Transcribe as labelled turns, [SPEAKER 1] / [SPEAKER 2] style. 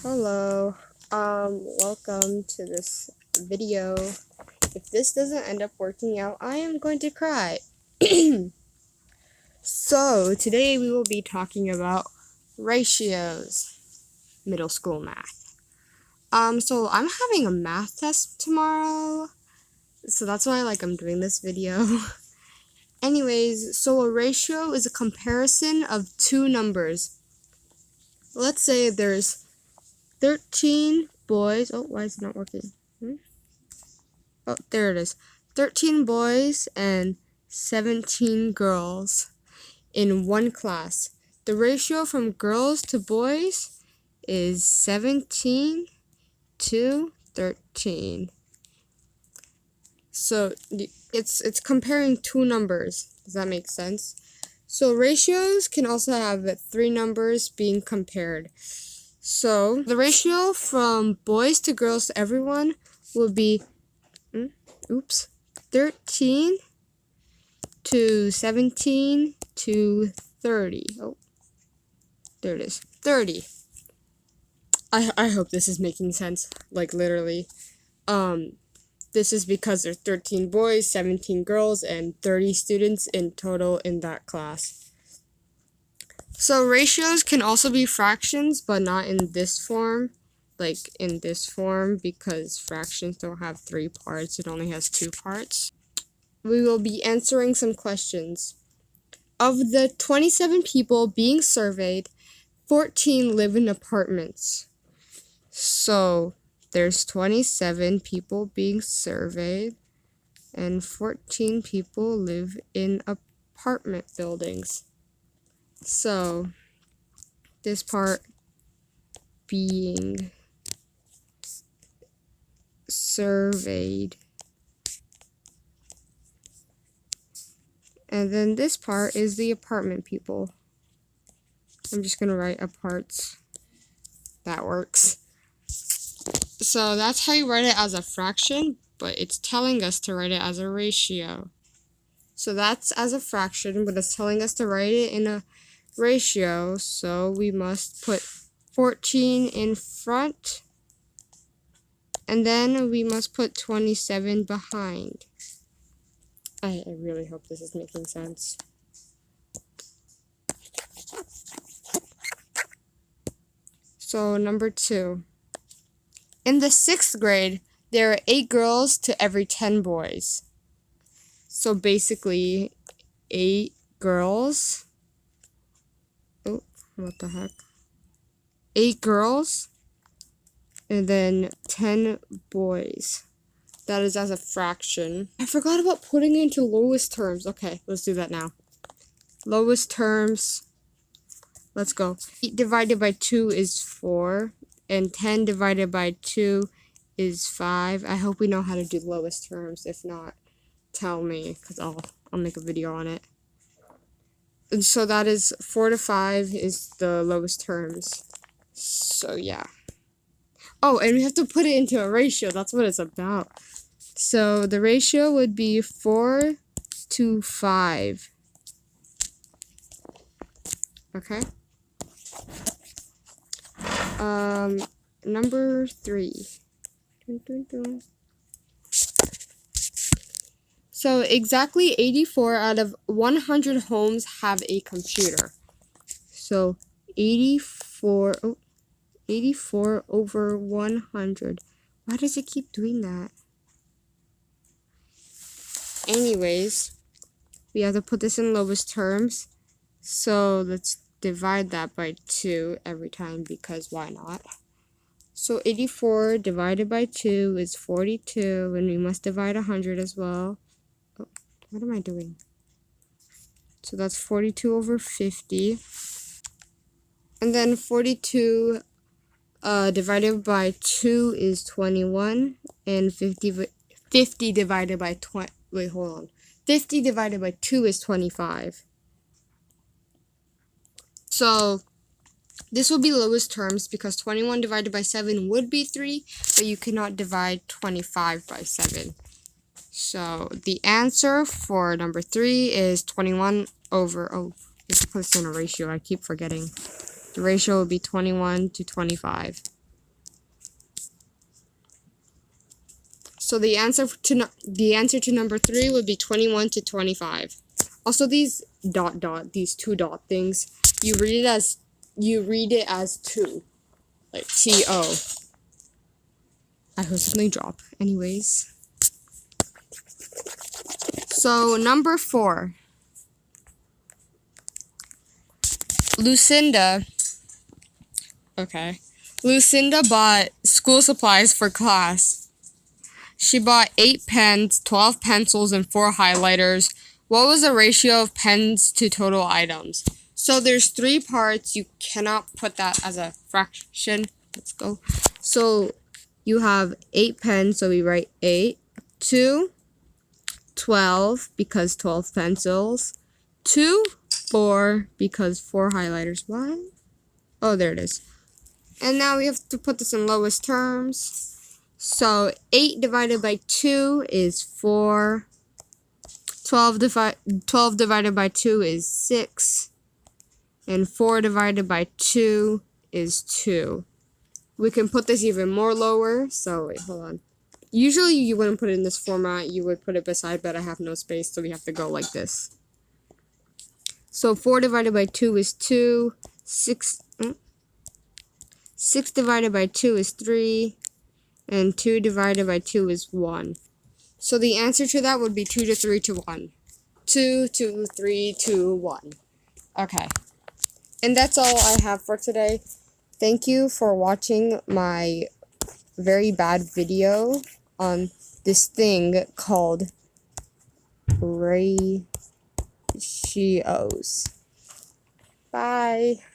[SPEAKER 1] Hello, welcome to this video. If this doesn't end up working out, I am going to cry. So, today we will be talking about ratios, middle school math. So I'm having a math test tomorrow, so that's why, I'm doing this video. Anyways, so a ratio is a comparison of two numbers. Let's say there's 13 boys. Oh, why is it not working? Oh, there it is. 13 boys and 17 girls in one class. The ratio from girls to boys is 17 to 13. So it's comparing two numbers. Does that make sense? So ratios can also have three numbers being compared. So the ratio from boys to girls to everyone will be 13 to 17 to 30. Oh, there it is. 30. I hope this is making sense. Literally. This is because there's 13 boys, 17 girls, and 30 students in total in that class. So ratios can also be fractions, but not in this form. In this form, because fractions don't have three parts, it only has two parts. We will be answering some questions. Of the 27 people being surveyed, 14 live in apartments. So there's 27 people being surveyed, and 14 people live in apartment buildings. So this part being surveyed. And then this part is the apartment people. I'm just going to write aparts. That works. So that's how you write it as a fraction, but it's telling us to write it as a ratio. So that's as a fraction, but it's telling us to write it in a ratio, so we must put 14 in front, and then we must put 27 behind. I really hope this is making sense. So number 2. In the 6th grade, there are 8 girls to every 10 boys. So basically, 8 girls. Oh, what the heck? 8 girls, and then 10 boys. That is as a fraction. I forgot about putting it into lowest terms. Okay, let's do that now. Lowest terms. Let's go. 8 divided by 2 is 4, and 10 divided by 2 is 5. I hope we know how to do lowest terms. If not, tell me, because I'll make a video on it. And so that is 4 to 5 is the lowest terms. So yeah. Oh, and we have to put it into a ratio. That's what it's about. So the ratio would be 4 to 5. Okay. Number 3. So exactly 84 out of 100 homes have a computer. So 84 over 100. Why does it keep doing that? Anyways, we have to put this in lowest terms. So let's divide that by 2 every time, because why not? So 84 divided by 2 is 42, and we must divide 100 as well. Oh, what am I doing? So that's 42 over 50. And then 42 divided by 2 is 21, and 50 divided by 20. Wait, hold on. 50 divided by 2 is 25. So this will be lowest terms, because 21 divided by 7 would be 3, but you cannot divide 25 by 7. So the answer for number 3 is 21 over, oh, you have to put this in a ratio, I keep forgetting. The ratio would be 21 to 25. So the answer to number 3 would be 21 to 25. Also, these these two dot things, you read it as 2, like TO. I heard something drop. Anyways, so number 4, Lucinda bought school supplies for class. She bought 8 pens, 12 pencils, and 4 highlighters. What was the ratio of pens to total items? So there's 3 parts. You cannot put that as a fraction. Let's go. So you have 8 pens, so we write 8. 2, 12, because 12 pencils. 2, 4, because 4 highlighters. What? Oh, there it is. And now we have to put this in lowest terms. So 8 divided by 2 is 4. 12 divided by 2 is 6. And 4 divided by 2 is 2. We can put this even more lower. So wait, hold on. Usually you wouldn't put it in this format. You would put it beside, but I have no space, so we have to go like this. So 4 divided by 2 is 2. 6 divided by 2 is 3. And 2 divided by 2 is 1. So the answer to that would be 2 to 3 to 1. 2 to 3 to 1. Okay. And that's all I have for today. Thank you for watching my very bad video on this thing called ratios. Bye.